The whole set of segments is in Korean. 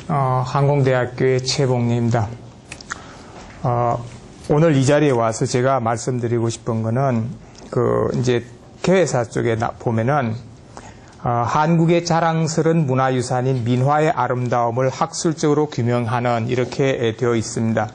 항공대학교의 최봉래입니다. 오늘 이 자리에 와서 제가 말씀드리고 싶은 거는, 이제 개회사 쪽에 보면은, 한국의 자랑스러운 문화유산인 민화의 아름다움을 학술적으로 규명하는, 이렇게 되어 있습니다.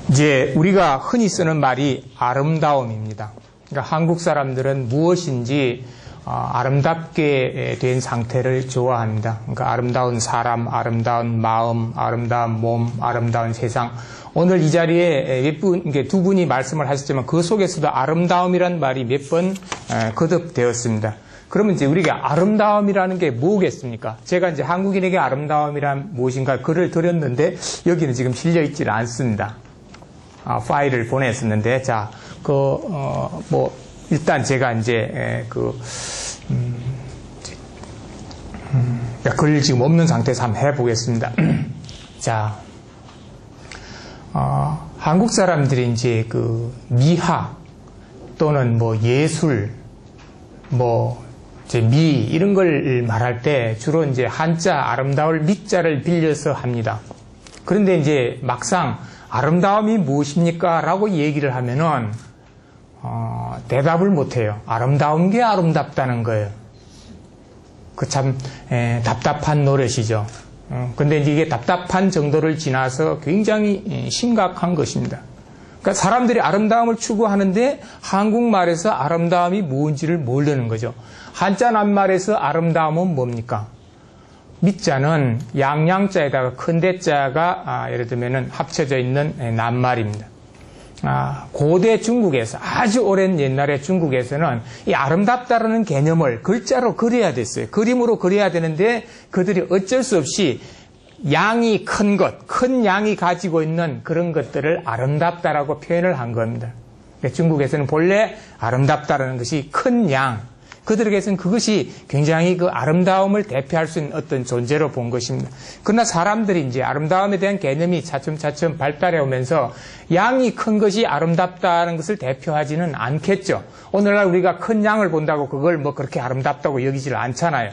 이제 우리가 흔히 쓰는 말이 아름다움입니다. 그러니까 한국 사람들은 무엇인지 아름답게 된 상태를 좋아합니다. 그러니까 아름다운 사람, 아름다운 마음, 아름다운 몸, 아름다운 세상. 오늘 이 자리에 두 분이 말씀을 하셨지만 그 속에서도 아름다움이란 말이 몇 번 거듭되었습니다. 그러면 이제 우리가 아름다움이라는 게 뭐겠습니까? 제가 이제 한국인에게 아름다움이란 무엇인가 글을 드렸는데 여기는 지금 실려 있질 않습니다. 파일을 보냈었는데, 자, 일단 제가 이제, 글 지금 없는 상태에서 한번 해보겠습니다. 자, 한국 사람들이 이제 미화 또는 예술, 이제 미, 이런 걸 말할 때 주로 이제 한자, 아름다울 미자를 빌려서 합니다. 그런데 이제 막상 아름다움이 무엇입니까? 라고 얘기를 하면은, 대답을 못해요. 아름다운 게 아름답다는 거예요. 참, 답답한 노릇이죠. 근데 이게 답답한 정도를 지나서 굉장히 심각한 것입니다. 그러니까 사람들이 아름다움을 추구하는데 한국말에서 아름다움이 뭔지를 모르는 거죠. 한자 낱말에서 아름다움은 뭡니까? 밑자는 양양자에다가 큰 대자가 예를 들면은 합쳐져 있는 낱말입니다. 고대 중국에서 아주 오랜 옛날에 중국에서는 이 아름답다라는 개념을 글자로 그려야 됐어요. 그림으로 그려야 되는데 그들이 어쩔 수 없이 양이 큰 것, 큰 양이 가지고 있는 그런 것들을 아름답다라고 표현을 한 겁니다. 중국에서는 본래 아름답다라는 것이 큰 양, 그들에게서는 그것이 굉장히 아름다움을 대표할 수 있는 어떤 존재로 본 것입니다. 그러나 사람들이 이제 아름다움에 대한 개념이 차츰차츰 발달해 오면서 양이 큰 것이 아름답다는 것을 대표하지는 않겠죠. 오늘날 우리가 큰 양을 본다고 그걸 그렇게 아름답다고 여기질 않잖아요.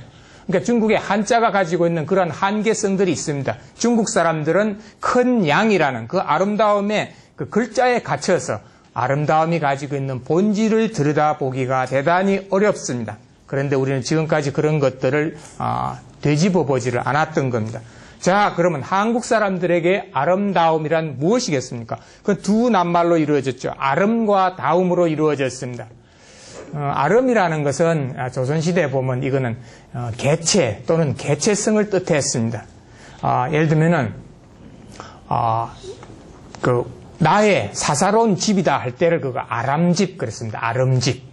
그러니까 중국의 한자가 가지고 있는 그런 한계성들이 있습니다. 중국 사람들은 큰 양이라는 그 아름다움의 그 글자에 갇혀서 아름다움이 가지고 있는 본질을 들여다보기가 대단히 어렵습니다. 그런데 우리는 지금까지 그런 것들을 되짚어 보지를 않았던 겁니다. 자, 그러면 한국 사람들에게 아름다움이란 무엇이겠습니까? 그 두 낱말로 이루어졌죠. 아름과 다움으로 이루어졌습니다. 아름이라는 것은 조선시대에 보면 이거는 개체 또는 개체성을 뜻했습니다. 예를 들면은 나의 사사로운 집이다 할 때를 아람집 그랬습니다. 아름집.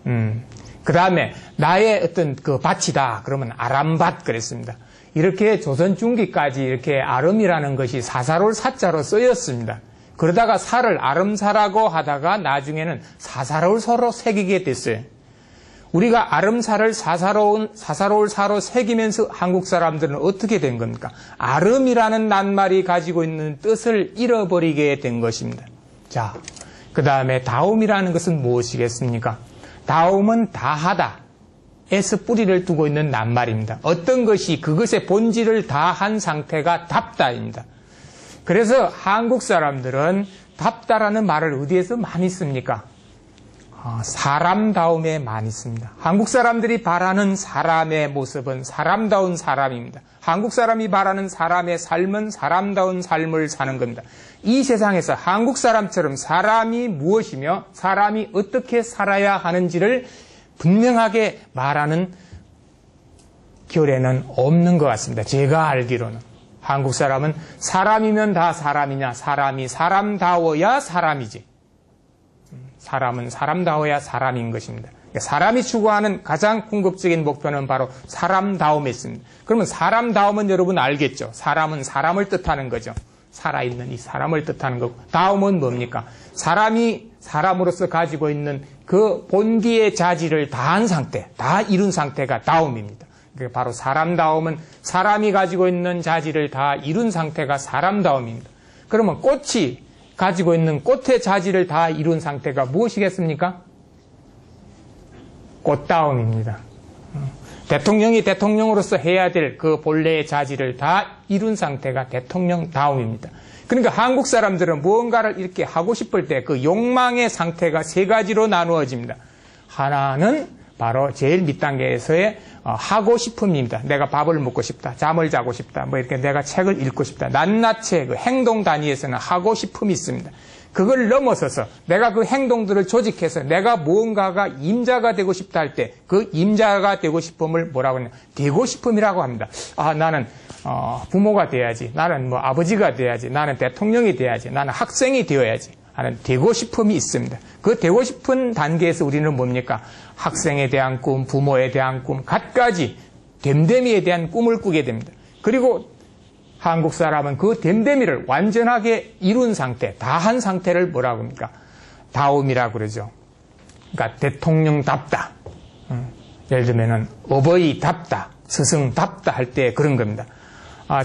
그 다음에 나의 어떤 밭이다 그러면 아람밭 그랬습니다. 이렇게 조선 중기까지 이렇게 아름이라는 것이 사사로울 사자로 쓰였습니다. 그러다가 사를 아름사라고 하다가 나중에는 사사로울 서로 새기게 됐어요. 우리가 아름사를 사사로울 사로 새기면서 한국 사람들은 어떻게 된 겁니까? 아름이라는 낱말이 가지고 있는 뜻을 잃어버리게 된 것입니다. 자, 그 다음에 다움이라는 것은 무엇이겠습니까? 다움은 다하다 에서 뿌리를 두고 있는 낱말입니다. 어떤 것이 그것의 본질을 다한 상태가 답다입니다. 그래서 한국 사람들은 답다라는 말을 어디에서 많이 씁니까? 사람다움에 많이 씁니다. 한국 사람들이 바라는 사람의 모습은 사람다운 사람입니다. 한국 사람이 바라는 사람의 삶은 사람다운 삶을 사는 겁니다. 이 세상에서 한국 사람처럼 사람이 무엇이며 사람이 어떻게 살아야 하는지를 분명하게 말하는 결에는 없는 것 같습니다. 제가 알기로는. 한국 사람은 사람이면 다 사람이냐, 사람이 사람다워야 사람이지. 사람은 사람다워야 사람인 것입니다. 사람이 추구하는 가장 궁극적인 목표는 바로 사람다움에 있습니다. 그러면 사람다움은 여러분 알겠죠? 사람은 사람을 뜻하는 거죠. 살아있는 이 사람을 뜻하는 거고, 다움은 뭡니까? 사람이 사람으로서 가지고 있는 그 본디의 자질을 다한 상태, 다 이룬 상태가 다움입니다. 바로 사람다움은 사람이 가지고 있는 자질을 다 이룬 상태가 사람다움입니다. 그러면 꽃이 가지고 있는 꽃의 자질을 다 이룬 상태가 무엇이겠습니까? 꽃다움입니다. 대통령이 대통령으로서 해야 될 그 본래의 자질을 다 이룬 상태가 대통령다움입니다. 그러니까 한국 사람들은 무언가를 이렇게 하고 싶을 때 그 욕망의 상태가 세 가지로 나누어집니다. 하나는 바로 제일 밑단계에서의 하고 싶음입니다. 내가 밥을 먹고 싶다, 잠을 자고 싶다, 뭐 이렇게 내가 책을 읽고 싶다. 낱낱이 그 행동 단위에서는 하고 싶음이 있습니다. 그걸 넘어서서 내가 그 행동들을 조직해서 내가 무언가가 임자가 되고 싶다 할 때 그 임자가 되고 싶음을 뭐라고 하냐, 되고 싶음이라고 합니다. 나는 부모가 돼야지, 나는 뭐 아버지가 돼야지, 나는 대통령이 돼야지, 나는 학생이 되어야지 하는 되고 싶음이 있습니다. 그 되고 싶은 단계에서 우리는 뭡니까? 학생에 대한 꿈, 부모에 대한 꿈, 갖가지 됨됨이에 대한 꿈을 꾸게 됩니다. 그리고 한국 사람은 그 됨됨이를 완전하게 이룬 상태, 다한 상태를 뭐라고 합니까? 다움이라고 그러죠. 그러니까 대통령답다. 예를 들면은 어버이답다, 스승답다 할 때 그런 겁니다.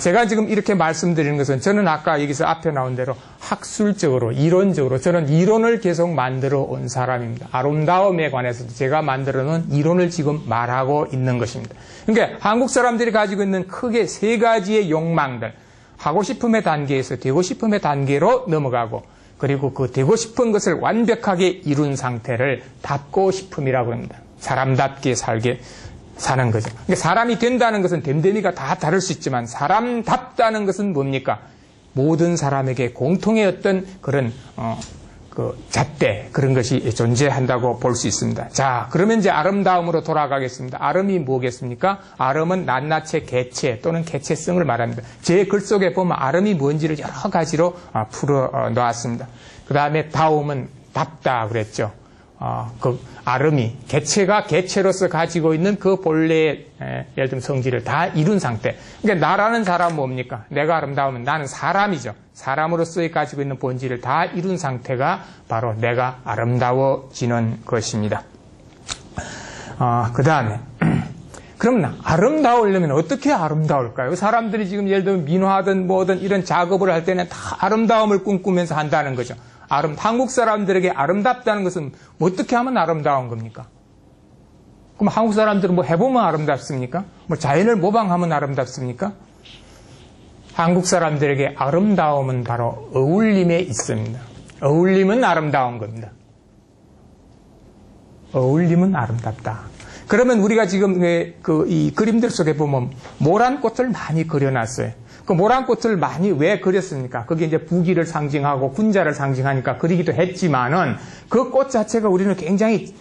제가 지금 이렇게 말씀드리는 것은 저는 아까 여기서 앞에 나온 대로 학술적으로, 이론적으로 저는 이론을 계속 만들어 온 사람입니다. 아름다움에 관해서도 제가 만들어 놓은 이론을 지금 말하고 있는 것입니다. 그러니까 한국 사람들이 가지고 있는 크게 세 가지의 욕망들, 하고 싶음의 단계에서 되고 싶음의 단계로 넘어가고, 그리고 그 되고 싶은 것을 완벽하게 이룬 상태를 답고 싶음이라고 합니다. 사람답게 사는 거죠. 그러니까 사람이 된다는 것은 됨됨이가 다 다를 수 있지만 사람답다는 것은 뭡니까? 모든 사람에게 공통의 어떤 그런 그 잣대, 그런 것이 존재한다고 볼 수 있습니다. 자, 그러면 이제 아름다움으로 돌아가겠습니다. 아름이 뭐겠습니까? 아름은 낱낱의 개체 또는 개체성을 말합니다. 제 글 속에 보면 아름이 뭔지를 여러 가지로 풀어 놓았습니다. 그 다음에 다움은 답다 그랬죠. 그 아름이 개체가 개체로서 가지고 있는 그 본래의 예를 들면 성질을 다 이룬 상태. 그러니까 나라는 사람은 뭡니까? 내가 아름다우면 나는 사람이죠. 사람으로서 가지고 있는 본질을 다 이룬 상태가 바로 내가 아름다워지는 것입니다. 그 다음에 그럼 아름다우려면 어떻게 아름다울까요? 사람들이 지금 예를 들면 민화든 뭐든 이런 작업을 할 때는 다 아름다움을 꿈꾸면서 한다는 거죠. 한국 사람들에게 아름답다는 것은 어떻게 하면 아름다운 겁니까? 그럼 한국 사람들은 뭐 해보면 아름답습니까? 뭐 자연을 모방하면 아름답습니까? 한국 사람들에게 아름다움은 바로 어울림에 있습니다. 어울림은 아름다운 겁니다. 어울림은 아름답다. 그러면 우리가 지금 이 그림들 속에 보면 모란 꽃을 많이 그려놨어요. 그 모란 꽃을 많이 왜 그렸습니까? 그게 이제 부귀를 상징하고 군자를 상징하니까 그리기도 했지만은 그 꽃 자체가 우리는 굉장히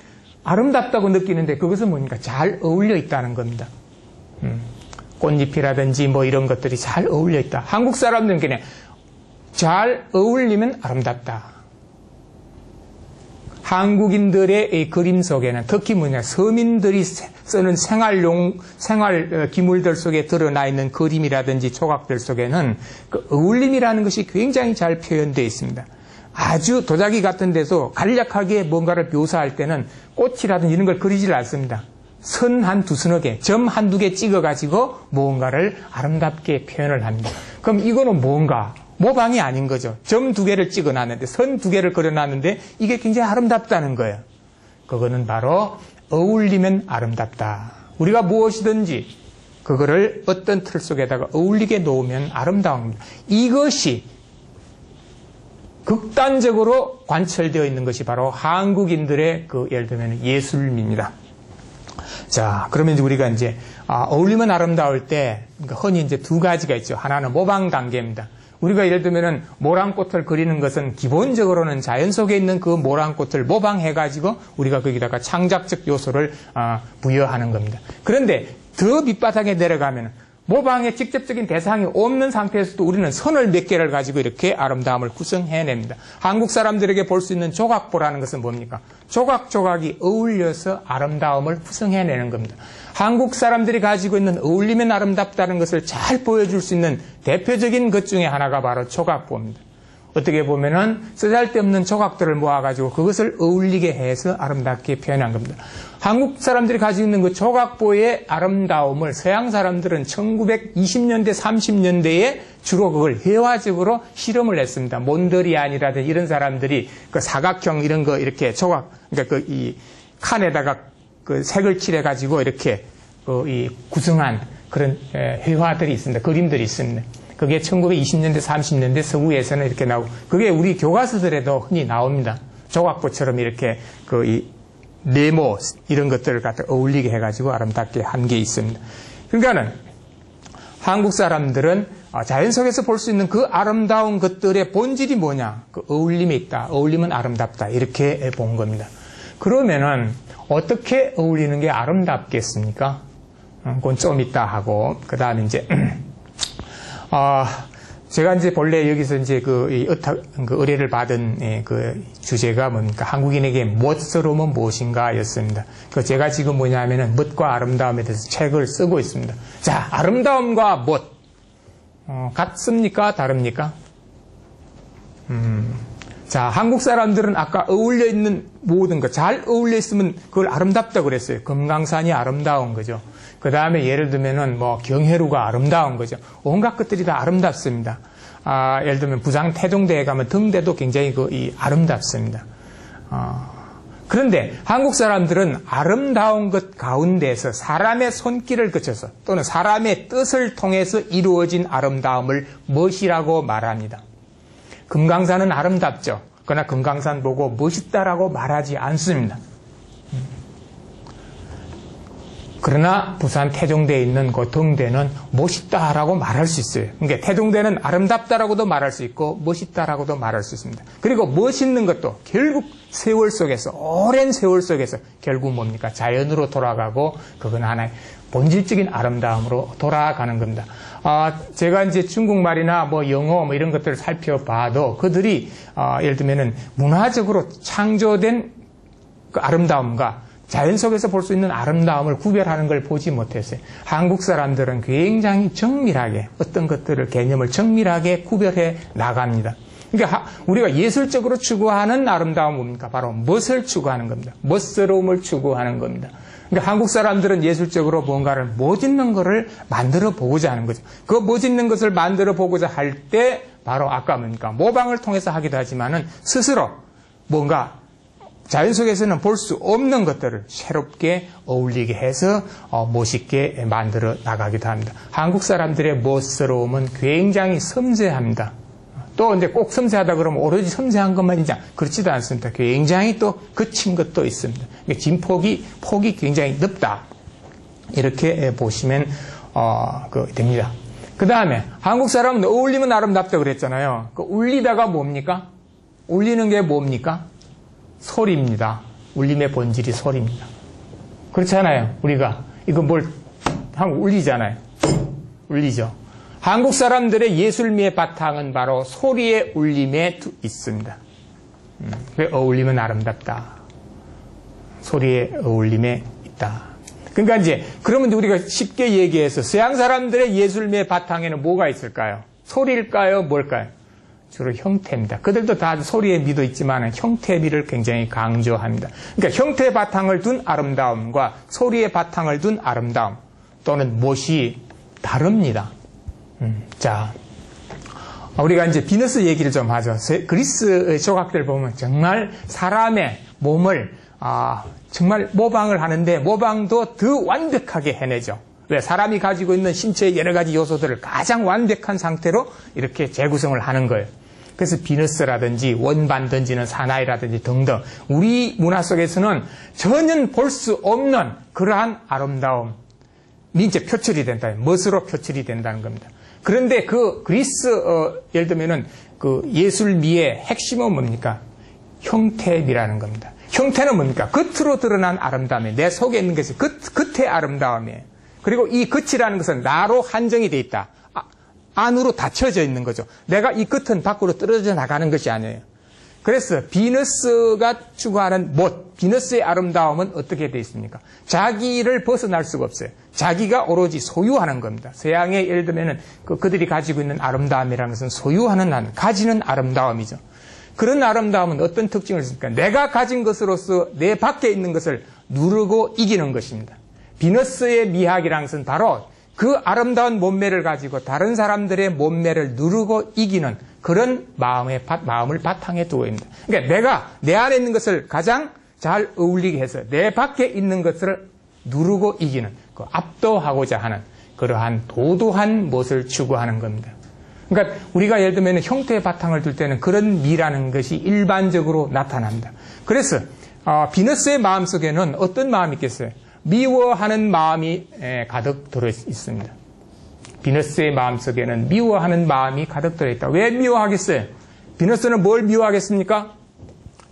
아름답다고 느끼는데 그것은 뭡니까? 잘 어울려 있다는 겁니다. 꽃잎이라든지 뭐 이런 것들이 잘 어울려 있다. 한국 사람들은 그냥 잘 어울리면 아름답다. 한국인들의 이 그림 속에는 특히 서민들이 쓰는 생활 기물들 속에 드러나 있는 그림이라든지 조각들 속에는 그 어울림이라는 것이 굉장히 잘 표현되어 있습니다. 아주 도자기 같은 데서 간략하게 뭔가를 묘사할 때는 꽃이라든지 이런 걸 그리질 않습니다. 선 한두 서너 개, 점 한두 개 찍어가지고 무언가를 아름답게 표현을 합니다. 그럼 이거는 뭔가? 모방이 아닌 거죠. 점 두 개를 찍어놨는데, 선 두 개를 그려놨는데 이게 굉장히 아름답다는 거예요. 그거는 바로 어울리면 아름답다. 우리가 무엇이든지 그거를 어떤 틀 속에다가 어울리게 놓으면 아름다운 겁니다. 이것이 극단적으로 관철되어 있는 것이 바로 한국인들의 예를 들면 예술입니다. 자, 그러면 이제 우리가 어울리면 아름다울 때, 그러니까 흔히 이제 두 가지가 있죠. 하나는 모방 단계입니다. 우리가 예를 들면은 모란꽃을 그리는 것은 기본적으로는 자연 속에 있는 그 모란꽃을 모방해가지고 우리가 거기다가 창작적 요소를 부여하는 겁니다. 그런데 더 밑바닥에 내려가면 모방의 직접적인 대상이 없는 상태에서도 우리는 선을 몇 개를 가지고 이렇게 아름다움을 구성해냅니다. 한국 사람들에게 볼 수 있는 조각보라는 것은 뭡니까? 조각조각이 어울려서 아름다움을 구성해내는 겁니다. 한국 사람들이 가지고 있는 어울리면 아름답다는 것을 잘 보여줄 수 있는 대표적인 것 중에 하나가 바로 조각보입니다. 어떻게 보면은 쓰잘데없는 조각들을 모아가지고 그것을 어울리게 해서 아름답게 표현한 겁니다. 한국 사람들이 가지고 있는 그 조각보의 아름다움을 서양 사람들은 1920년대, 30년대에 주로 그걸 회화적으로 실험을 했습니다. 몬드리안이라든지 이런 사람들이 그 사각형 이런 거 이렇게 조각, 그러니까 이 칸에다가 그 색을 칠해가지고 이렇게 이 구성한 그런 회화들이 있습니다. 그림들이 있습니다. 그게 1920년대, 30년대 서구에서는 이렇게 나오고, 그게 우리 교과서들에도 흔히 나옵니다. 조각보처럼 이렇게 이 네모 이런 것들을 갖다 어울리게 해가지고 아름답게 한 게 있습니다. 그러니까는 한국 사람들은 자연 속에서 볼 수 있는 그 아름다운 것들의 본질이 뭐냐? 그 어울림에 있다. 어울림은 아름답다. 이렇게 본 겁니다. 그러면은 어떻게 어울리는 게 아름답겠습니까? 그건 좀 이따 하고, 그 다음에 이제, 제가 이제 본래 여기서 이제 그 의뢰를 받은 그 주제가 뭡니까? 한국인에게 멋스러움은 무엇인가 였습니다. 그 제가 지금 뭐냐면은 멋과 아름다움에 대해서 책을 쓰고 있습니다. 자, 아름다움과 멋. 같습니까? 다릅니까? 자, 한국 사람들은 아까 어울려 있는 모든 것, 잘 어울려 있으면 그걸 아름답다고 그랬어요. 금강산이 아름다운 거죠. 그 다음에 예를 들면은 뭐 경회루가 아름다운 거죠. 온갖 것들이 다 아름답습니다. 예를 들면 부산 태종대에 가면 등대도 굉장히 아름답습니다. 그런데 한국 사람들은 아름다운 것 가운데서 사람의 손길을 거쳐서 또는 사람의 뜻을 통해서 이루어진 아름다움을 멋이라고 말합니다. 금강산은 아름답죠. 그러나 금강산 보고 멋있다라고 말하지 않습니다. 그러나 부산 태종대에 있는 그 등대는 멋있다라고 말할 수 있어요. 그러니까 태종대는 아름답다라고도 말할 수 있고 멋있다라고도 말할 수 있습니다. 그리고 멋있는 것도 결국 세월 속에서, 오랜 세월 속에서 결국 뭡니까? 자연으로 돌아가고 그건 하나의 본질적인 아름다움으로 돌아가는 겁니다. 제가 이제 중국말이나 뭐 영어 뭐 이런 것들을 살펴봐도 그들이 예를 들면은 문화적으로 창조된 그 아름다움과 자연 속에서 볼 수 있는 아름다움을 구별하는 걸 보지 못했어요. 한국 사람들은 굉장히 정밀하게 어떤 것들을 개념을 정밀하게 구별해 나갑니다. 그러니까 우리가 예술적으로 추구하는 아름다움은 뭡니까? 바로 멋을 추구하는 겁니다. 멋스러움을 추구하는 겁니다. 그러니까 한국 사람들은 예술적으로 뭔가를 멋있는 것을 만들어 보고자 하는 거죠. 그 멋있는 것을 만들어 보고자 할 때 바로 아까 뭡니까? 모방을 통해서 하기도 하지만은 스스로 뭔가 자연 속에서는 볼 수 없는 것들을 새롭게 어울리게 해서 멋있게 만들어 나가기도 합니다. 한국 사람들의 멋스러움은 굉장히 섬세합니다. 또 이제 꼭 섬세하다 그러면 오로지 섬세한 것만이지 그렇지도 않습니다. 굉장히 또 거친 것도 있습니다. 폭이 굉장히 넓다. 이렇게 보시면 됩니다. 그 다음에 한국 사람은 어울리면 아름답다고 그랬잖아요. 그 울리다가 뭡니까? 울리는 게 뭡니까? 소리입니다. 울림의 본질이 소리입니다. 그렇잖아요. 우리가 이거 뭘 하면 울리잖아요. 울리죠. 한국 사람들의 예술미의 바탕은 바로 소리의 울림에 있습니다. 왜 어울리면 아름답다. 소리의 어울림에 있다. 그러니까 이제 그러면 우리가 쉽게 얘기해서 서양 사람들의 예술미의 바탕에는 뭐가 있을까요? 소리일까요? 뭘까요? 주로 형태입니다. 그들도 다 소리의 미도 있지만 형태미를 굉장히 강조합니다. 그러니까 형태의 바탕을 둔 아름다움과 소리의 바탕을 둔 아름다움 또는 멋이 다릅니다. 자, 우리가 이제 비너스 얘기를 좀 하죠. 그리스 조각들 보면 정말 사람의 몸을 정말 모방을 하는데 모방도 더 완벽하게 해내죠. 왜? 사람이 가지고 있는 신체의 여러 가지 요소들을 가장 완벽한 상태로 이렇게 재구성을 하는 거예요. 그래서 비너스라든지 원반 던지는 사나이라든지 등등 우리 문화 속에서는 전혀 볼 수 없는 그러한 아름다움이 이제 표출이 된다. 멋으로 표출이 된다는 겁니다. 그런데 그 그리스 예를 들면은 그 예술미의 핵심은 뭡니까? 형태미라는 겁니다. 형태는 뭡니까? 겉으로 드러난 아름다움이에요. 내 속에 있는 것이 겉의 아름다움이에요. 그리고 이 겉이라는 것은 나로 한정이 돼 있다. 안으로 닫혀져 있는 거죠. 내가 이 겉은 밖으로 떨어져 나가는 것이 아니에요. 그래서 비너스가 추구하는 멋, 비너스의 아름다움은 어떻게 되어 있습니까? 자기를 벗어날 수가 없어요. 자기가 오로지 소유하는 겁니다. 서양의 예를 들면 그들이 가지고 있는 아름다움이라는 것은 소유하는, 가지는 아름다움이죠. 그런 아름다움은 어떤 특징을 있습니까? 내가 가진 것으로서 내 밖에 있는 것을 누르고 이기는 것입니다. 비너스의 미학이라는 것은 바로 그 아름다운 몸매를 가지고 다른 사람들의 몸매를 누르고 이기는 그런 마음을 바탕에 두고 있습니다. 그러니까 내가 내 안에 있는 것을 가장 잘 어울리게 해서 내 밖에 있는 것을 누르고 이기는, 압도하고자 하는 그러한 도도한 것을 추구하는 겁니다. 그러니까 우리가 예를 들면 형태의 바탕을 둘 때는 그런 미라는 것이 일반적으로 나타납니다. 그래서 비너스의 마음속에는 어떤 마음이 있겠어요? 미워하는 마음이 가득 들어 있습니다. 비너스의 마음속에는 미워하는 마음이 가득 들어있다. 왜 미워하겠어요? 비너스는 뭘 미워하겠습니까?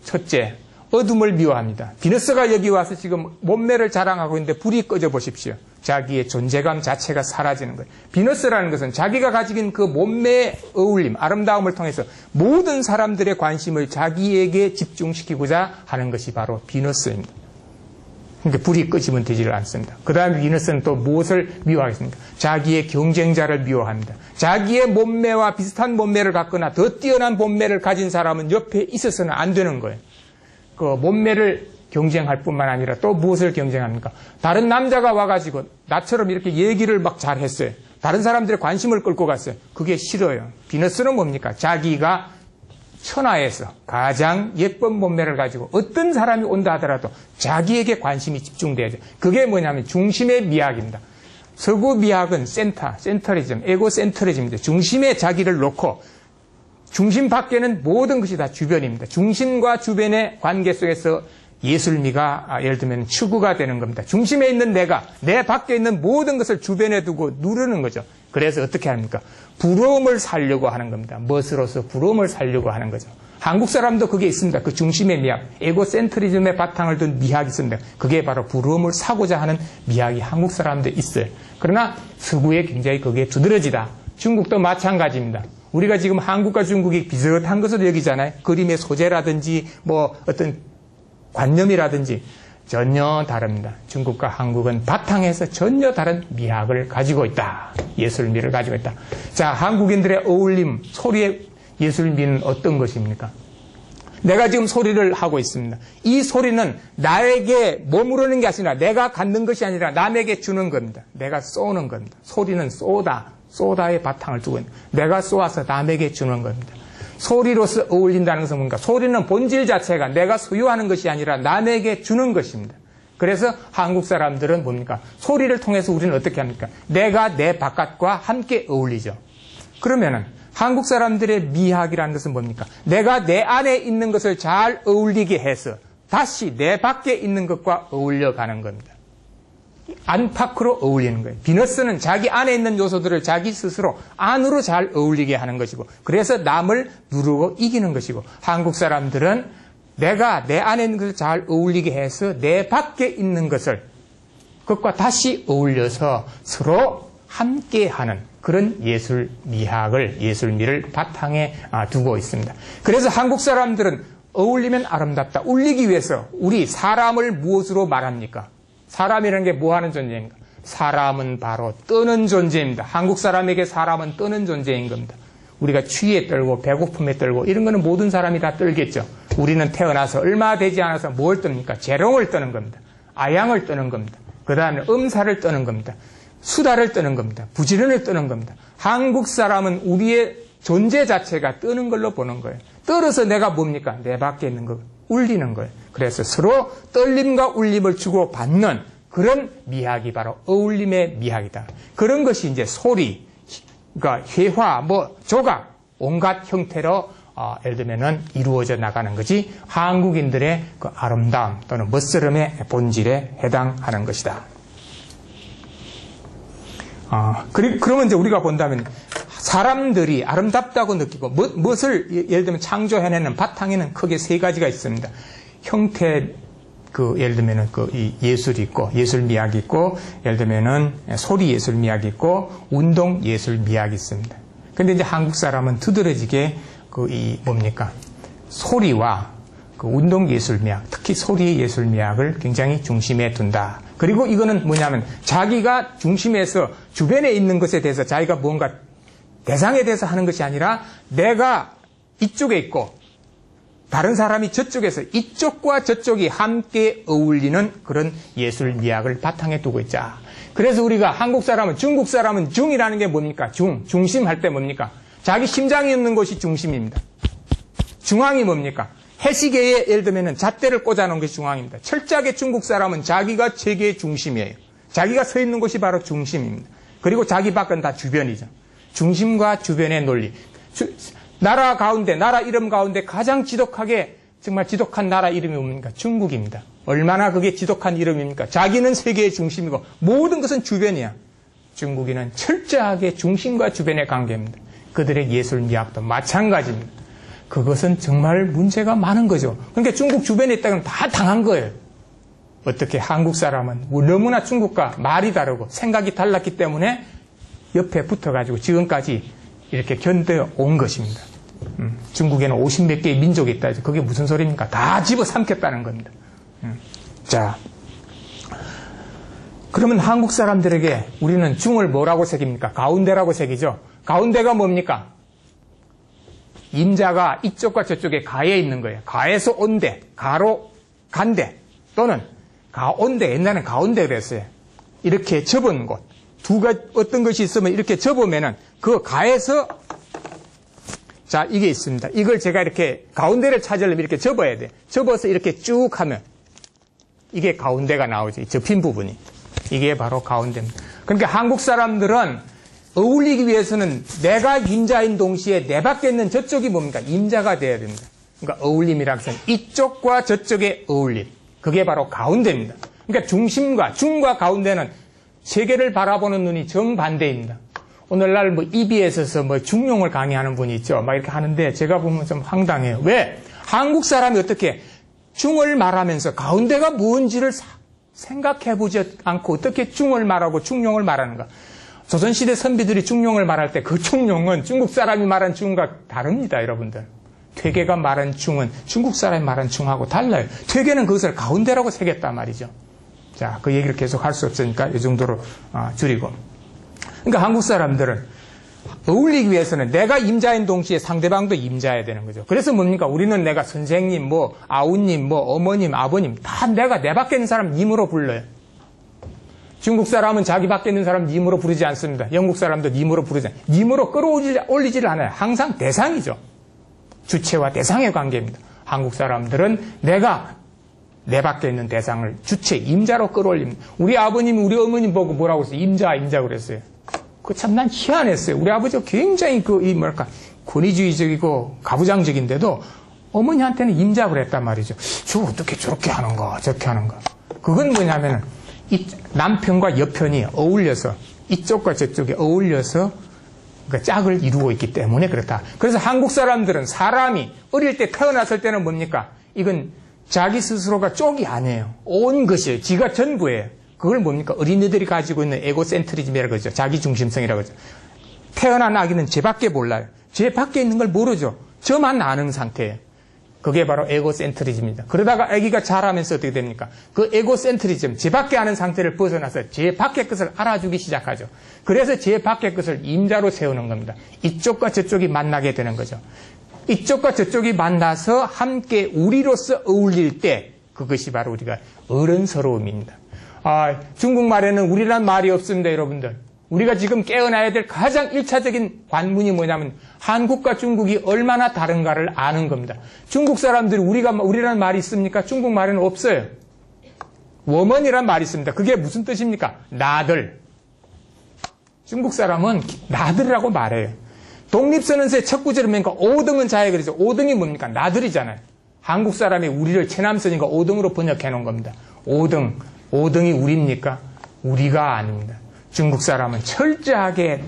첫째, 어둠을 미워합니다. 비너스가 여기 와서 지금 몸매를 자랑하고 있는데 불이 꺼져 보십시오. 자기의 존재감 자체가 사라지는 거예요. 비너스라는 것은 자기가 가지고 그 몸매의 어울림, 아름다움을 통해서 모든 사람들의 관심을 자기에게 집중시키고자 하는 것이 바로 비너스입니다. 그러니까 불이 꺼지면 되지를 않습니다. 그 다음에 비너스는 또 무엇을 미워하겠습니까? 자기의 경쟁자를 미워합니다. 자기의 몸매와 비슷한 몸매를 갖거나 더 뛰어난 몸매를 가진 사람은 옆에 있어서는 안 되는 거예요. 그 몸매를 경쟁할 뿐만 아니라 또 무엇을 경쟁합니까? 다른 남자가 와가지고 나처럼 이렇게 얘기를 막 잘했어요. 다른 사람들의 관심을 끌고 갔어요. 그게 싫어요. 비너스는 뭡니까? 자기가 천하에서 가장 예쁜 몸매를 가지고 어떤 사람이 온다 하더라도 자기에게 관심이 집중돼야죠. 그게 뭐냐면 중심의 미학입니다. 서구 미학은 센터리즘, 에고센트리즘입니다. 중심에 자기를 놓고 중심 밖에는 모든 것이 다 주변입니다. 중심과 주변의 관계 속에서 예술미가 예를 들면 추구가 되는 겁니다. 중심에 있는 내가 내 밖에 있는 모든 것을 주변에 두고 누르는 거죠. 그래서 어떻게 합니까? 부러움을 살려고 하는 겁니다. 멋으로서 부러움을 살려고 하는 거죠. 한국 사람도 그게 있습니다. 그 중심의 미학, 에고센트리즘의 바탕을 둔 미학이 있습니다. 그게 바로 부러움을 사고자 하는 미학이 한국 사람도 있어요. 그러나 서구에 굉장히 그게 두드러지다. 중국도 마찬가지입니다. 우리가 지금 한국과 중국이 비슷한 것으로 여기잖아요. 그림의 소재라든지 뭐 어떤 관념이라든지 전혀 다릅니다. 중국과 한국은 바탕에서 전혀 다른 미학을 가지고 있다. 예술미를 가지고 있다. 자, 한국인들의 어울림, 소리의 예술미는 어떤 것입니까? 내가 지금 소리를 하고 있습니다. 이 소리는 나에게 머무르는 게 아니라 내가 갖는 것이 아니라 남에게 주는 겁니다. 내가 쏘는 겁니다. 소리는 쏘다의 바탕을 두고 있는, 내가 쏘아서 남에게 주는 겁니다. 소리로서 어울린다는 것은 뭔가? 소리는 본질 자체가 내가 소유하는 것이 아니라 남에게 주는 것입니다. 그래서 한국 사람들은 뭡니까? 소리를 통해서 우리는 어떻게 합니까? 내가 내 바깥과 함께 어울리죠. 그러면은 한국 사람들의 미학이라는 것은 뭡니까? 내가 내 안에 있는 것을 잘 어울리게 해서 다시 내 밖에 있는 것과 어울려가는 겁니다. 안팎으로 어울리는 거예요. 비너스는 자기 안에 있는 요소들을 자기 스스로 안으로 잘 어울리게 하는 것이고, 그래서 남을 누르고 이기는 것이고, 한국 사람들은 내가 내 안에 있는 것을 잘 어울리게 해서 내 밖에 있는 것을 그것과 다시 어울려서 서로 함께하는 그런 예술미를 바탕에 두고 있습니다. 그래서 한국 사람들은 어울리면 아름답다, 울리기 위해서 우리 사람을 무엇으로 말합니까? 사람이라는 게 뭐 하는 존재인가? 사람은 바로 떠는 존재입니다. 한국 사람에게 사람은 떠는 존재인 겁니다. 우리가 추위에 떨고 배고픔에 떨고 이런 거는 모든 사람이 다 떨겠죠. 우리는 태어나서 얼마 되지 않아서 뭘 떠닙니까? 재롱을 떠는 겁니다. 아양을 떠는 겁니다. 그 다음에 음사를 떠는 겁니다. 수다를 떠는 겁니다. 부지런을 떠는 겁니다. 한국 사람은 우리의 존재 자체가 떠는 걸로 보는 거예요. 떨어서 내가 뭡니까? 내 밖에 있는 거 울리는 거예요. 그래서 서로 떨림과 울림을 주고 받는 그런 미학이 바로 어울림의 미학이다. 그런 것이 이제 소리, 그러니까 회화, 조각, 온갖 형태로 예를 들면은 이루어져 나가는 것이 한국인들의 그 아름다움 또는 멋스름의 본질에 해당하는 것이다. 그러면 이제 우리가 본다면 사람들이 아름답다고 느끼고 무엇을 예를 들면 창조해내는 바탕에는 크게 세 가지가 있습니다. 형태, 예를 들면은 이 예술이 있고, 예술 미학이 있고, 예를 들면은 소리 예술 미학이 있고, 운동 예술 미학이 있습니다. 근데 이제 한국 사람은 두드러지게 소리와 운동 예술 미학, 특히 소리 예술 미학을 굉장히 중심에 둔다. 그리고 이거는 뭐냐면 자기가 중심에서 주변에 있는 것에 대해서 자기가 뭔가 대상에 대해서 하는 것이 아니라 내가 이쪽에 있고 다른 사람이 저쪽에서 이쪽과 저쪽이 함께 어울리는 그런 예술 미학을 바탕에 두고 있자. 그래서 우리가 한국 사람은, 중국 사람은 중이라는 게 뭡니까? 중심 할 때 뭡니까? 자기 심장이 있는 곳이 중심입니다. 중앙이 뭡니까? 해시계에 예를 들면 잣대를 꽂아놓은 것이 중앙입니다. 철저하게 중국 사람은 자기가 세계의 중심이에요. 자기가 서 있는 곳이 바로 중심입니다. 그리고 자기 밖은 다 주변이죠. 중심과 주변의 논리. 나라 가운데, 나라 이름 가운데 가장 지독하게, 정말 지독한 나라 이름이 뭡니까? 중국입니다. 얼마나 그게 지독한 이름입니까? 자기는 세계의 중심이고 모든 것은 주변이야. 중국인은 철저하게 중심과 주변의 관계입니다. 그들의 예술 미학도 마찬가지입니다. 그것은 정말 문제가 많은 거죠. 그러니까 중국 주변에 있다면 다 당한 거예요. 어떻게 한국 사람은 너무나 중국과 말이 다르고 생각이 달랐기 때문에 옆에 붙어가지고 지금까지 이렇게 견뎌온 것입니다. 중국에는 50몇 개의 민족이 있다. 그게 무슨 소리입니까? 다 집어삼켰다는 겁니다. 자, 그러면 한국 사람들에게 우리는 중을 뭐라고 새깁니까? 가운데라고 새기죠. 가운데가 뭡니까? 임자가 이쪽과 저쪽에 가에 있는 거예요. 가에서 온데, 가로 간데, 또는 가온데, 옛날에는 가운데 그랬어요. 이렇게 접은 곳. 어떤 것이 있으면 이렇게 접으면은 그 가에서, 자, 이게 있습니다. 이걸 제가 이렇게 가운데를 찾으려면 이렇게 접어야 돼. 접어서 이렇게 쭉 하면 이게 가운데가 나오죠. 이 접힌 부분이. 이게 바로 가운데입니다. 그러니까 한국 사람들은 어울리기 위해서는 내가 임자인 동시에 내 밖에 있는 저쪽이 뭡니까? 임자가 돼야 됩니다. 그러니까 어울림이라는 것은 이쪽과 저쪽의 어울림. 그게 바로 가운데입니다. 그러니까 중과 가운데는 세계를 바라보는 눈이 정반대입니다. 오늘날 EBS에서 중용을 강의하는 분이 있죠. 막 이렇게 하는데 제가 보면 좀 황당해요. 왜? 한국 사람이 어떻게 중을 말하면서 가운데가 뭔지를 생각해보지 않고 어떻게 중을 말하고 중용을 말하는가? 조선시대 선비들이 중용을 말할 때 그 중용은 중국 사람이 말한 중과 다릅니다, 여러분들. 퇴계가 말한 중은 중국 사람이 말한 중하고 달라요. 퇴계는 그것을 가운데라고 새겼단 말이죠. 자, 그 얘기를 계속 할 수 없으니까 이 정도로 줄이고. 그러니까 한국 사람들은 어울리기 위해서는 내가 임자인 동시에 상대방도 임자여야 되는 거죠. 그래서 뭡니까? 우리는 내가 선생님, 아우님, 어머님, 아버님 다 내가 내 밖에 있는 사람 님으로 불러요. 중국 사람은 자기 밖에 있는 사람 님으로 부르지 않습니다. 영국 사람도 님으로 부르지 않아요. 님으로 끌어올리지를 않아요. 항상 대상이죠. 주체와 대상의 관계입니다. 한국 사람들은 내가 내 밖에 있는 대상을 주체, 임자로 끌어올립니다. 우리 아버님이 우리 어머님 보고 뭐라고 했어요? 임자 그랬어요. 그 참 난 희한했어요. 우리 아버지가 굉장히 권위주의적이고 가부장적인데도 어머니한테는 임자 그랬단 말이죠. 저 어떻게 저렇게 하는가, 저렇게 하는가. 그건 뭐냐면은 이 남편과 여편이 어울려서 이쪽과 저쪽에 어울려서 그 짝을 이루고 있기 때문에 그렇다. 그래서 한국 사람들은 사람이 어릴 때 태어났을 때는 뭡니까? 이건 자기 스스로가 쪽이 아니에요. 온 것이에요. 지가 전부예요. 그걸 뭡니까? 어린이들이 가지고 있는 에고센트리즘이라고 그러죠. 자기중심성이라고 그러죠. 태어난 아기는 제 밖에 몰라요. 제 밖에 있는 걸 모르죠. 저만 아는 상태예요. 그게 바로 에고센트리즘입니다. 그러다가 아기가 자라면서 어떻게 됩니까? 그 에고센트리즘, 제 밖에 아는 상태를 벗어나서 제 밖의 것을 알아주기 시작하죠. 그래서 제 밖의 것을 임자로 세우는 겁니다. 이쪽과 저쪽이 만나게 되는 거죠. 이쪽과 저쪽이 만나서 함께 우리로서 어울릴 때 그것이 바로 우리가 어른스러움입니다. 중국말에는 우리란 말이 없습니다, 여러분들. 우리가 지금 깨어나야 될 가장 1차적인 관문이 뭐냐면 한국과 중국이 얼마나 다른가를 아는 겁니다. 중국 사람들이 우리란 말이 있습니까? 중국말에는 없어요. 워먼이란 말이 있습니다. 그게 무슨 뜻입니까? 나들. 중국 사람은 나들이라고 말해요. 독립선언서의 첫 구절을 보니까 5등은 자에 그러죠. 5등이 뭡니까? 나들이잖아요. 한국 사람이 우리를 체남선이니까 5등으로 번역해 놓은 겁니다. 5등이 우리입니까? 우리가 아닙니다. 중국 사람은 철저하게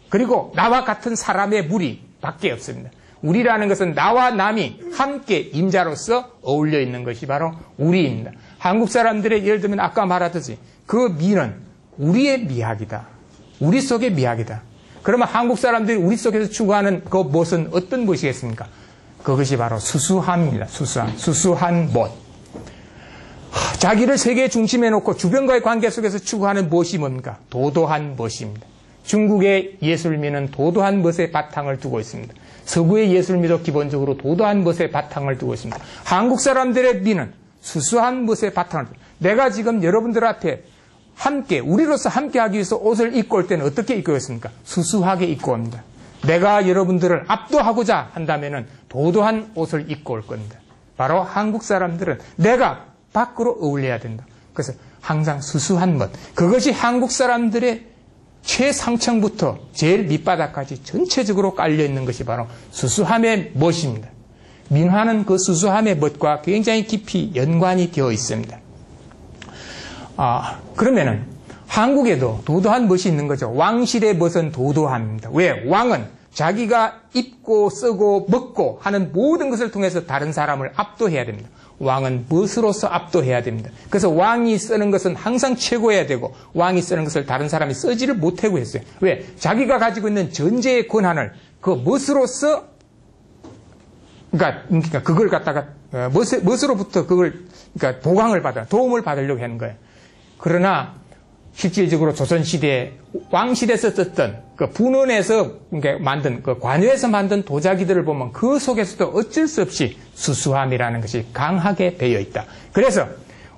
그리고 나와 같은 사람의 무리 밖에 없습니다. 우리라는 것은 나와 남이 함께 임자로서 어울려 있는 것이 바로 우리입니다. 한국 사람들의 예를 들면 아까 말하듯이 그 미는 우리의 미학이다. 우리 속의 미학이다. 그러면 한국 사람들이 우리 속에서 추구하는 그 못은 어떤 못이겠습니까? 그것이 바로 수수함입니다. 수수한 못. 자기를 세계의 중심에 놓고 주변과의 관계 속에서 추구하는 무엇이 뭡니까? 도도한 무엇입니다. 중국의 예술미는 도도한 무엇의 바탕을 두고 있습니다. 서구의 예술미도 기본적으로 도도한 무엇의 바탕을 두고 있습니다. 한국 사람들의 미는 수수한 무엇의 바탕을 두고 있습니다. 내가 지금 여러분들한테 우리로서 함께 하기 위해서 옷을 입고 올 때는 어떻게 입고 있습니까? 수수하게 입고 옵니다. 내가 여러분들을 압도하고자 한다면은 도도한 옷을 입고 올 겁니다. 바로 한국 사람들은 내가 밖으로 어울려야 된다. 그래서 항상 수수한 멋. 그것이 한국 사람들의 최상층부터 제일 밑바닥까지 전체적으로 깔려있는 것이 바로 수수함의 멋입니다. 민화는 그 수수함의 멋과 굉장히 깊이 연관이 되어 있습니다. 그러면은 한국에도 도도한 멋이 있는 거죠. 왕실의 멋은 도도함입니다. 왜? 왕은 자기가 입고 쓰고 먹고 하는 모든 것을 통해서 다른 사람을 압도해야 됩니다. 왕은 멋으로서 압도해야 됩니다. 그래서 왕이 쓰는 것은 항상 최고해야 되고 왕이 쓰는 것을 다른 사람이 쓰지를 못하고 했어요. 왜? 자기가 가지고 있는 전제의 권한을 그 멋으로서 그러니까 그걸 갖다가 멋으로부터 그걸 그러니까 보강을 받아 도움을 받으려고 하는 거예요. 그러나 실질적으로 조선시대 왕실에서 썼던 그 분원에서 만든 그 관여에서 만든 도자기들을 보면 그 속에서도 어쩔 수 없이 수수함이라는 것이 강하게 배어 있다. 그래서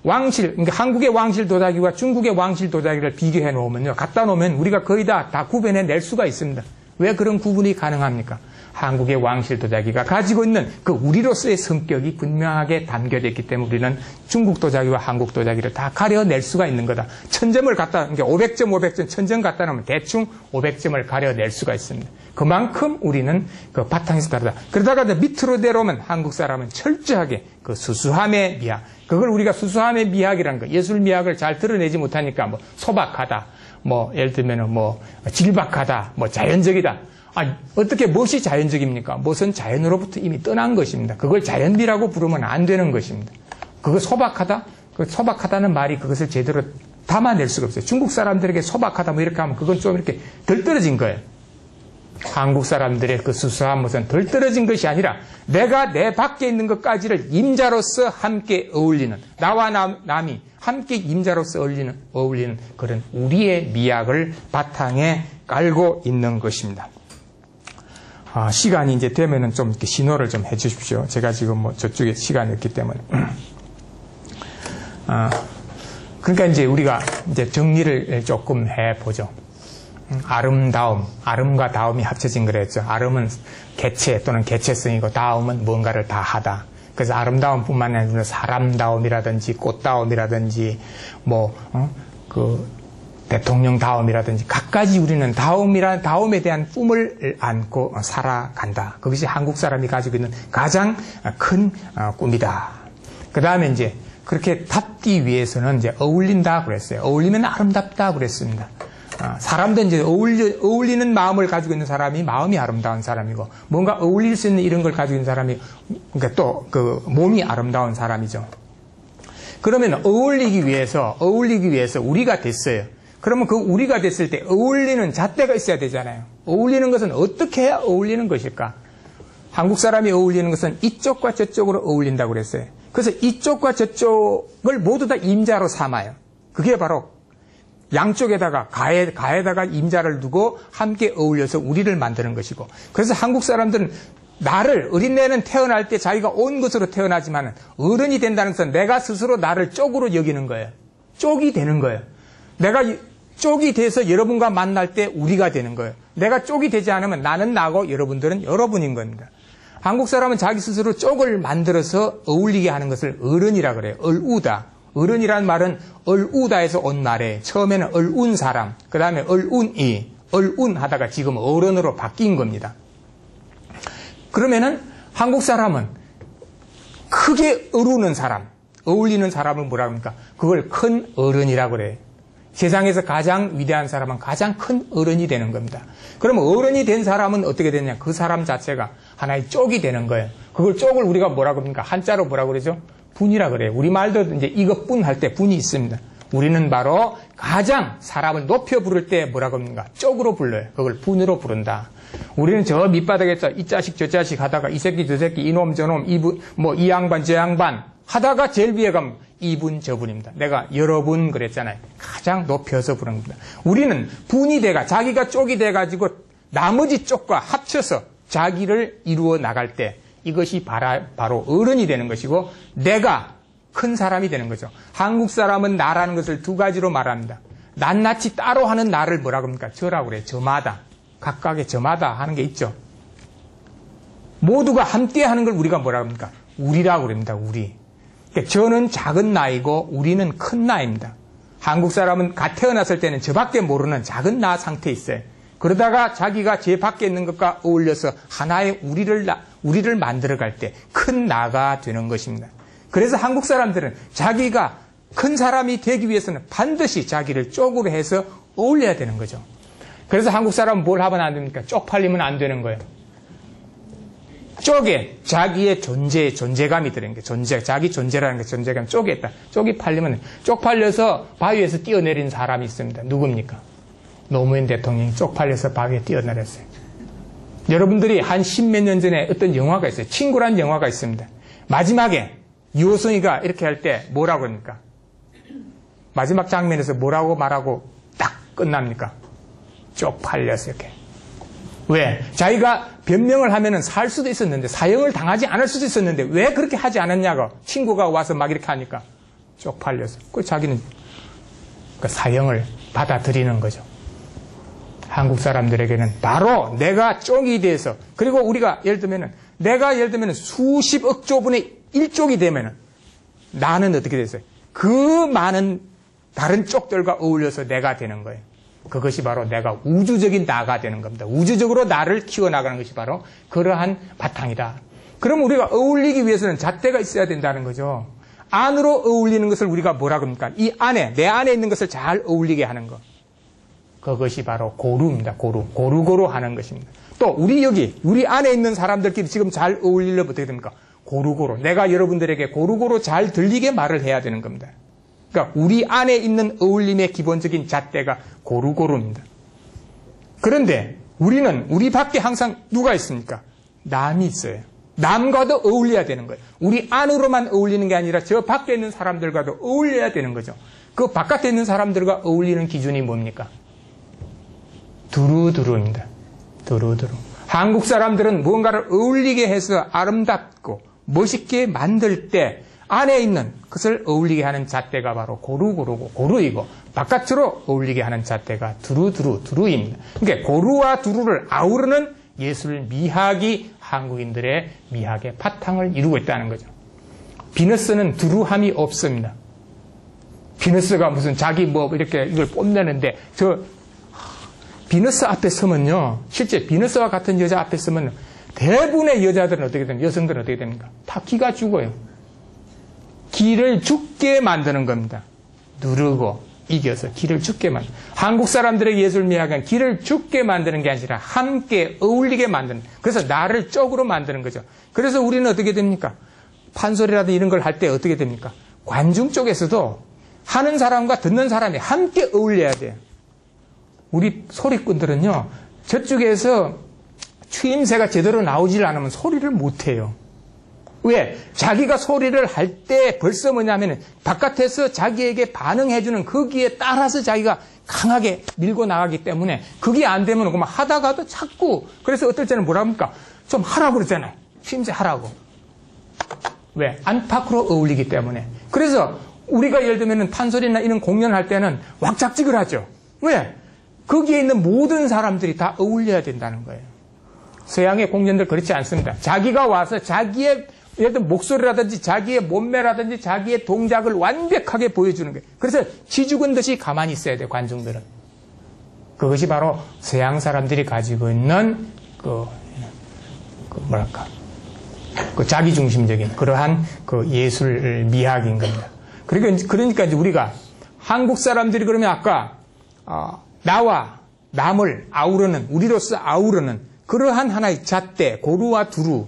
왕실, 그러니까 한국의 왕실 도자기와 중국의 왕실 도자기를 비교해 놓으면요, 갖다 놓으면 우리가 거의 다 구분해 낼 수가 있습니다. 왜 그런 구분이 가능합니까? 한국의 왕실 도자기가 가지고 있는 그 우리로서의 성격이 분명하게 담겨져 있기 때문에 우리는 중국 도자기와 한국 도자기를 다 가려낼 수가 있는 거다. 1000점을 갖다, 그러니까 500점, 500점, 1000점 갖다 놓으면 대충 500점을 가려낼 수가 있습니다. 그만큼 우리는 그 바탕에서 다르다. 그러다가 밑으로 내려오면 한국 사람은 철저하게 그 수수함의 미학, 그걸 우리가 수수함의 미학이라는 거, 예술 미학을 잘 드러내지 못하니까 뭐 소박하다, 뭐 예를 들면 뭐 질박하다, 뭐 자연적이다. 어떻게 무엇이 자연적입니까? 무엇은 자연으로부터 이미 떠난 것입니다. 그걸 자연미라고 부르면 안 되는 것입니다. 그거 소박하다? 그 소박하다는 말이 그것을 제대로 담아낼 수가 없어요. 중국 사람들에게 소박하다 뭐 이렇게 하면 그건 좀 이렇게 덜 떨어진 거예요. 한국 사람들의 그 수수한 것은 덜 떨어진 것이 아니라 내가 내 밖에 있는 것까지를 임자로서 함께 어울리는, 나와 남이 함께 임자로서 어울리는 그런 우리의 미학을 바탕에 깔고 있는 것입니다. 시간이 이제 되면은 좀 이렇게 신호를 좀 해 주십시오. 제가 지금 뭐 저쪽에 시간이 없기 때문에. 그러니까 이제 우리가 이제 정리를 조금 해 보죠. 아름다움, 아름과 다움이 합쳐진 거랬죠. 아름은 개체 또는 개체성이고 다움은 뭔가를 다 하다. 그래서 아름다움뿐만 아니라 사람다움이라든지 꽃다움이라든지 대통령다움이라든지 갖가지 우리는 다움에 대한 꿈을 안고 살아간다. 그것이 한국 사람이 가지고 있는 가장 큰 꿈이다. 그 다음에 이제 그렇게 닿기 위해서는 이제 어울린다 그랬어요. 어울리면 아름답다 그랬습니다. 사람도 이제 어울리는 마음을 가지고 있는 사람이 마음이 아름다운 사람이고, 뭔가 어울릴 수 있는 이런 걸 가지고 있는 사람이, 그러니까 또 그 몸이 아름다운 사람이죠. 그러면 어울리기 위해서 우리가 됐어요. 그러면 그 우리가 됐을 때 어울리는 잣대가 있어야 되잖아요. 어울리는 것은 어떻게 해야 어울리는 것일까? 한국 사람이 어울리는 것은 이쪽과 저쪽으로 어울린다고 그랬어요. 그래서 이쪽과 저쪽을 모두 다 임자로 삼아요. 그게 바로 양쪽에다가 가에다가 임자를 두고 함께 어울려서 우리를 만드는 것이고, 그래서 한국 사람들은 어린애는 태어날 때 자기가 온 것으로 태어나지만 어른이 된다는 것은 내가 스스로 나를 쪽으로 여기는 거예요. 쪽이 되는 거예요. 내가 쪽이 돼서 여러분과 만날 때 우리가 되는 거예요. 내가 쪽이 되지 않으면 나는 나고 여러분들은 여러분인 겁니다. 한국 사람은 자기 스스로 쪽을 만들어서 어울리게 하는 것을 어른이라 그래요. 얼우다. 어른이라는 말은 얼우다에서 온 말이에요. 처음에는 얼운 사람, 그 다음에 얼운하다가 지금 어른으로 바뀐 겁니다. 그러면은 한국 사람은 크게 어울리는 사람을 뭐라고 합니까? 그걸 큰 어른이라고 그래요. 세상에서 가장 위대한 사람은 가장 큰 어른이 되는 겁니다. 그러면 어른이 된 사람은 어떻게 되냐? 그 사람 자체가 하나의 쪽이 되는 거예요. 그걸 쪽을 우리가 뭐라고 합니까? 한자로 뭐라고 그러죠? 분이라 그래요. 우리말도 이제 이것뿐 할 때 분이 있습니다. 우리는 바로 가장 사람을 높여 부를 때 뭐라고 합니까? 쪽으로 불러요. 그걸 분으로 부른다. 우리는 저 밑바닥에서 이 자식 저 자식 하다가 이 새끼 저 새끼 이놈 저놈 이분 이 양반 저 양반 하다가 제일 위에 가면 이분 저분입니다. 내가 여러분 그랬잖아요. 가장 높여서 부르는 겁니다. 우리는 분이 돼가 자기가 쪽이 돼가지고 나머지 쪽과 합쳐서 자기를 이루어 나갈 때 이것이 바로 어른이 되는 것이고 내가 큰 사람이 되는 거죠. 한국 사람은 나라는 것을 두 가지로 말합니다. 낱낱이 따로 하는 나를 뭐라고 합니까? 저라고 그래요. 저마다. 각각의 저마다 하는 게 있죠. 모두가 함께 하는 걸 우리가 뭐라고 합니까? 우리라고 그럽니다. 우리. 그러니까 저는 작은 나이고 우리는 큰 나입니다. 한국 사람은 갓 태어났을 때는 저밖에 모르는 작은 나 상태에 있어요. 그러다가 자기가 제 밖에 있는 것과 어울려서 하나의 우리를 만들어갈 때 큰 나가 되는 것입니다. 그래서 한국 사람들은 자기가 큰 사람이 되기 위해서는 반드시 자기를 쪽으로 해서 어울려야 되는 거죠. 그래서 한국 사람은 뭘 하면 안 됩니까? 쪽팔리면 안 되는 거예요. 쪽에 자기의 존재감이 들어있는 게 자기 존재라는 게 존재감 쪽에 있다. 쪽이 팔리면 쪽팔려서 바위에서 뛰어내린 사람이 있습니다. 누굽니까? 노무현 대통령이 쪽팔려서 바위에 뛰어내렸어요. 여러분들이 한 10몇 년 전에 어떤 영화가 있어요. 친구란 영화가 있습니다. 마지막에 유호성이가 이렇게 할 때 뭐라고 합니까? 마지막 장면에서 뭐라고 말하고 딱 끝납니까? 쪽팔려서 이렇게. 왜? 자기가 변명을 하면은 살 수도 있었는데, 사형을 당하지 않을 수도 있었는데, 왜 그렇게 하지 않았냐고 친구가 와서 막 이렇게 하니까 쪽팔려서. 그 자기는 그 사형을 받아들이는 거죠. 한국 사람들에게는 바로 내가 쪽이 돼서, 그리고 우리가 예를 들면은 수십억 조분의 1쪽이 되면은 나는 어떻게 됐어요? 그 많은 다른 쪽들과 어울려서 내가 되는 거예요. 그것이 바로 내가 우주적인 나가 되는 겁니다. 우주적으로 나를 키워나가는 것이 바로 그러한 바탕이다. 그럼 우리가 어울리기 위해서는 잣대가 있어야 된다는 거죠. 안으로 어울리는 것을 우리가 뭐라 그럽니까? 이 안에, 내 안에 있는 것을 잘 어울리게 하는 것. 그것이 바로 고루입니다. 고루 하는 것입니다. 또 우리 안에 있는 사람들끼리 지금 잘 어울리려면 어떻게 됩니까? 고루고루. 내가 여러분들에게 고루고루 잘 들리게 말을 해야 되는 겁니다. 그러니까 우리 안에 있는 어울림의 기본적인 잣대가 고루고루입니다. 그런데 우리 밖에 항상 누가 있습니까? 남이 있어요. 남과도 어울려야 되는 거예요. 우리 안으로만 어울리는 게 아니라 저 밖에 있는 사람들과도 어울려야 되는 거죠. 그 바깥에 있는 사람들과 어울리는 기준이 뭡니까? 두루두루입니다. 두루두루. 한국 사람들은 무언가를 어울리게 해서 아름답고 멋있게 만들 때 안에 있는 것을 어울리게 하는 잣대가 바로 고루이고 바깥으로 어울리게 하는 잣대가 두루입니다. 그러니까 고루와 두루를 아우르는 예술 미학이 한국인들의 미학의 바탕을 이루고 있다는 거죠. 비너스는 두루함이 없습니다. 비너스가 무슨 자기 이렇게 이걸 뽐내는데 비너스 앞에 서면요, 실제 비너스와 같은 여자 앞에 서면 대부분의 여자들은 어떻게 됩니까? 여성들은 어떻게 됩니까? 다 기가 죽어요. 기를 죽게 만드는 겁니다. 누르고 이겨서 기를 죽게 만드는. 한국 사람들의 예술 미학은 기를 죽게 만드는 게 아니라 함께 어울리게 만드는. 그래서 나를 쪽으로 만드는 거죠. 그래서 우리는 어떻게 됩니까? 판소리라든지 이런 걸 할 때 어떻게 됩니까? 관중 쪽에서도 하는 사람과 듣는 사람이 함께 어울려야 돼요. 우리 소리꾼들은요, 저쪽에서 추임새가 제대로 나오질 않으면 소리를 못해요. 왜? 자기가 소리를 할 때 벌써 뭐냐면 바깥에서 자기에게 반응해주는 거기에 따라서 자기가 강하게 밀고 나가기 때문에 그게 안 되면 그만 하다가도 자꾸, 그래서 어떨 때는 뭐라 합니까? 좀 하라고 그러잖아요. 추임새 하라고. 왜? 안팎으로 어울리기 때문에. 그래서 우리가 예를 들면 판소리나 이런 공연을 할 때는 왁작지글 하죠. 왜? 거기에 있는 모든 사람들이 다 어울려야 된다는 거예요. 서양의 공연들 그렇지 않습니다. 자기가 와서 자기의 예를 들면 목소리라든지 자기의 몸매라든지 자기의 동작을 완벽하게 보여주는 거예요. 그래서 쥐죽은 듯이 가만히 있어야 돼요, 관중들은. 그것이 바로 서양 사람들이 가지고 있는 그 자기중심적인 그러한 그 예술 미학인 겁니다. 그러니까 이제 우리가 한국 사람들이 그러면 아까 나와 남을 아우르는, 우리로서 아우르는 그러한 하나의 잣대, 고루와 두루,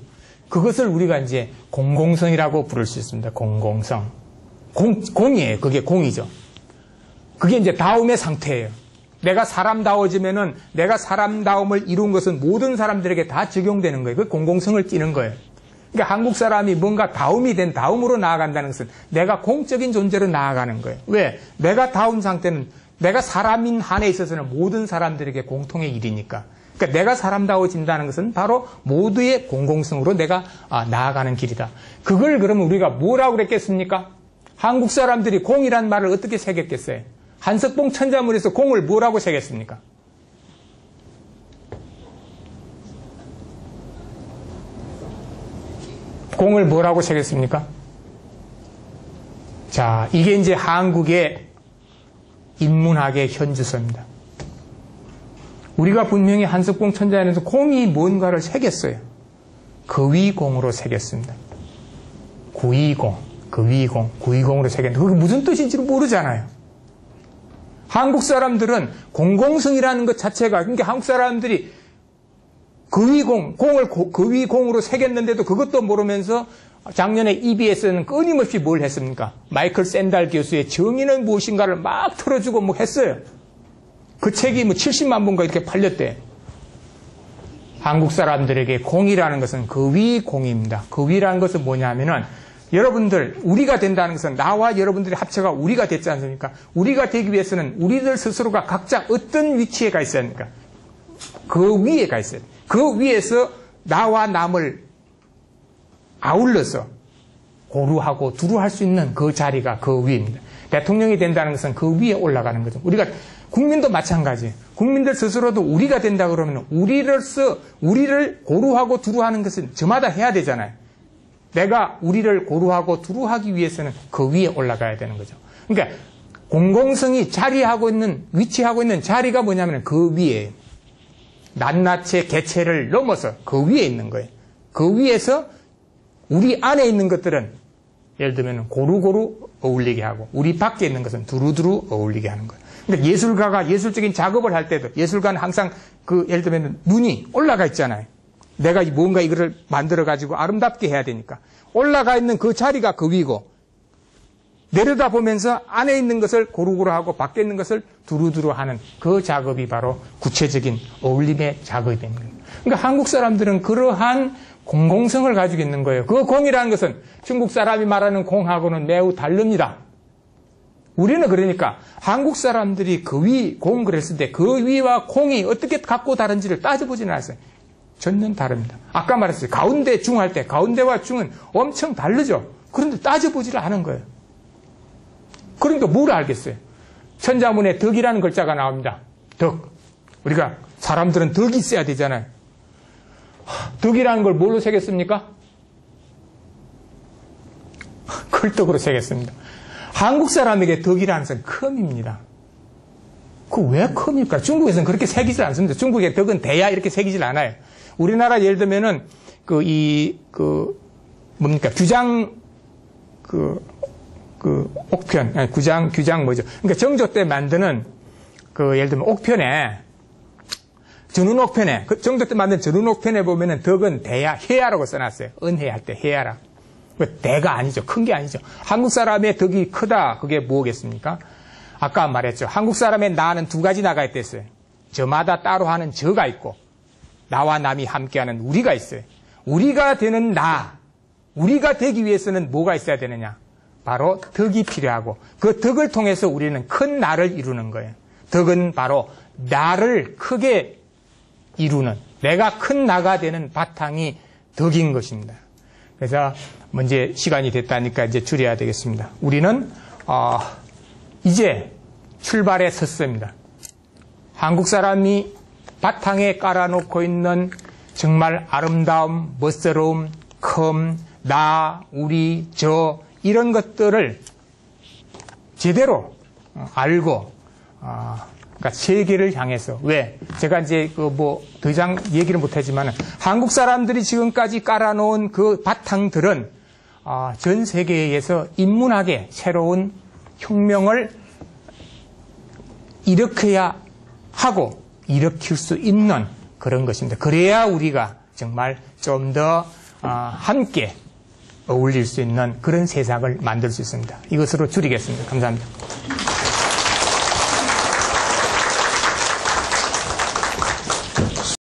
그것을 우리가 이제 공공성이라고 부를 수 있습니다. 공공성. 공이에요. 그게 공이죠. 그게 이제 다움의 상태예요. 내가 사람다워지면은 내가 사람다움을 이룬 것은 모든 사람들에게 다 적용되는 거예요. 그 공공성을 띠는 거예요. 그러니까 한국 사람이 뭔가 다움이 된 다움으로 나아간다는 것은 내가 공적인 존재로 나아가는 거예요. 왜? 내가 다운 상태는 내가 사람인 한에 있어서는 모든 사람들에게 공통의 일이니까. 그러니까 내가 사람다워진다는 것은 바로 모두의 공공성으로 내가 나아가는 길이다. 그걸 그러면 우리가 뭐라고 그랬겠습니까? 한국 사람들이 공이란 말을 어떻게 새겼겠어요? 한석봉 천자문에서 공을 뭐라고 새겼습니까? 공을 뭐라고 새겼습니까? 자, 이게 이제 한국의 인문학의 현주소입니다. 우리가 분명히 한석봉 천자에서 공이 뭔가를 새겼어요. 거위공으로 새겼습니다. 구위공으로 새겼는데 그게 무슨 뜻인지를 모르잖아요. 한국 사람들은 공공성이라는 것 자체가, 그러니까 한국 사람들이 공을 거위공으로 새겼는데도 그것도 모르면서 작년에 EBS는 끊임없이 뭘 했습니까? 마이클 샌달 교수의 정의는 무엇인가를 막 틀어주고 뭐 했어요. 그 책이 뭐 70만 본가 이렇게 팔렸대. 한국 사람들에게 공이라는 것은 거위공입니다. 거위라는 것은 뭐냐면은 여러분들, 우리가 된다는 것은 나와 여러분들의 합체가 우리가 됐지 않습니까? 우리가 되기 위해서는 우리들 스스로가 각자 어떤 위치에 가 있어야 합니까? 그 위에 가 있어야 돼요. 그 위에서 나와 남을 아울러서 고루하고 두루할 수 있는 그 자리가 그 위입니다. 대통령이 된다는 것은 그 위에 올라가는 거죠. 우리가 국민도 마찬가지예요. 국민들 스스로도 우리가 된다 그러면 우리를 고루하고 두루하는 것은 저마다 해야 되잖아요. 내가 우리를 고루하고 두루하기 위해서는 그 위에 올라가야 되는 거죠. 그러니까 공공성이 위치하고 있는 자리가 뭐냐면 그 위에 낱낱의 개체를 넘어서 그 위에 있는 거예요. 그 위에서 우리 안에 있는 것들은 예를 들면 고루고루 어울리게 하고 우리 밖에 있는 것은 두루두루 어울리게 하는 거예요. 그러니까 예술가가 예술적인 작업을 할 때도 예술가는 항상 예를 들면 눈이 올라가 있잖아요. 내가 뭔가 이거를 만들어가지고 아름답게 해야 되니까. 올라가 있는 그 자리가 그 위고, 내려다보면서 안에 있는 것을 고루고루 하고 밖에 있는 것을 두루두루 하는 그 작업이 바로 구체적인 어울림의 작업입니다. 그러니까 한국 사람들은 그러한 공공성을 가지고 있는 거예요. 그 공이라는 것은 중국 사람이 말하는 공하고는 매우 다릅니다. 우리는 그러니까 한국 사람들이 그 위, 공 그랬을 때 그 위와 공이 어떻게 갖고 다른지를 따져보지는 않았어요. 전혀 다릅니다. 아까 말했어요. 가운데, 중 할 때 가운데와 중은 엄청 다르죠. 그런데 따져보지를 않은 거예요. 그러니까 뭘 알겠어요? 천자문에 덕이라는 글자가 나옵니다. 덕. 우리가 사람들은 덕이 있어야 되잖아요. 덕이라는 걸 뭘로 새겼습니까? 글덕으로 새겼습니다. 한국 사람에게 덕이라는 것은 컴입니다. 그 왜 컴입니까? 중국에서는 그렇게 새기질 않습니다. 중국의 덕은 대야 이렇게 새기질 않아요. 우리나라 예를 들면은 뭡니까? 규장 옥편, 아니, 규장 뭐죠? 그러니까 정조 때 만드는 예를 들면 옥편에 전운옥편에 정조 때 만든 전운옥편에 보면은 덕은 대야, 해야라고 써놨어요. 은혜할 때 해야라. 대가 아니죠. 큰 게 아니죠. 한국 사람의 덕이 크다. 그게 뭐겠습니까? 아까 말했죠. 한국 사람의 나는 두 가지 나가 있댔어요. 저마다 따로 하는 저가 있고 나와 남이 함께하는 우리가 있어요. 우리가 되는 나, 우리가 되기 위해서는 뭐가 있어야 되느냐? 바로 덕이 필요하고 그 덕을 통해서 우리는 큰 나를 이루는 거예요. 덕은 바로 나를 크게 이루는, 내가 큰 나가 되는 바탕이 덕인 것입니다. 그래서 이제 시간이 됐다니까 이제 줄여야 되겠습니다. 우리는 이제 출발에 섰습니다. 한국 사람이 바탕에 깔아놓고 있는 정말 아름다움, 멋스러움, 컴, 나, 우리, 저 이런 것들을 제대로 알고 그러니까 세계를 향해서 왜 제가 이제 더 이상 얘기를 못하지만 한국 사람들이 지금까지 깔아놓은 그 바탕들은 전 세계에서 인문학의 새로운 혁명을 일으켜야 하고 일으킬 수 있는 그런 것입니다. 그래야 우리가 정말 좀 더 함께 어울릴 수 있는 그런 세상을 만들 수 있습니다. 이것으로 줄이겠습니다. 감사합니다.